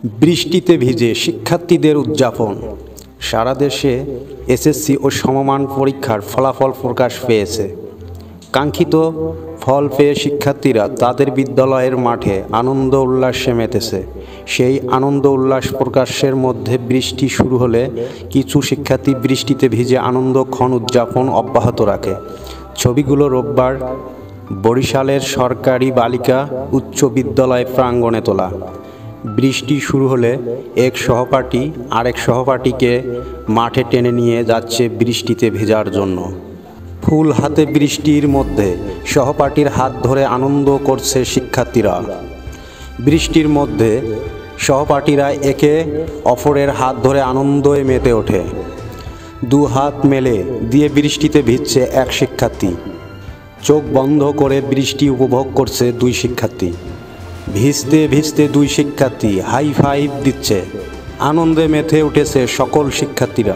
বৃষ্টিতে ভিজে শিক্ষার্থীদের উদযাপন। সারা দেশে এসএসসি ও সমমান পরীক্ষার ফলাফল প্রকাশ পেয়েছে। কাঙ্ক্ষিত ফল পেয়ে শিক্ষার্থীরা তাদের বিদ্যালয়ের মাঠে আনন্দ উল্লাসে মেতেছে। সেই আনন্দ উল্লাস প্রকাশের মধ্যে বৃষ্টি শুরু হলে কিছু শিক্ষার্থী বৃষ্টিতে ভিজে আনন্দক্ষণ উদযাপন অব্যাহত রাখে। ছবিগুলো রোববার বরিশালের সরকারি বালিকা উচ্চ বিদ্যালয় প্রাঙ্গণে তোলা। বৃষ্টি শুরু হলে এক সহপাঠী আরেক সহপাঠীকে মাঠে টেনে নিয়ে যাচ্ছে বৃষ্টিতে ভেজার জন্য। ফুল হাতে বৃষ্টির মধ্যে সহপাঠীর হাত ধরে আনন্দ করছে শিক্ষার্থীরা। বৃষ্টির মধ্যে সহপাঠীরা একে অপরের হাত ধরে আনন্দে মেতে ওঠে। দু হাত মেলে দিয়ে বৃষ্টিতে ভিজছে এক শিক্ষার্থী। চোখ বন্ধ করে বৃষ্টি উপভোগ করছে দুই শিক্ষার্থী। ভিজতে ভিজতে দুই শিক্ষার্থী হাই ফাইভ দিচ্ছে। আনন্দে মেতে উঠেছে সকল শিক্ষার্থীরা।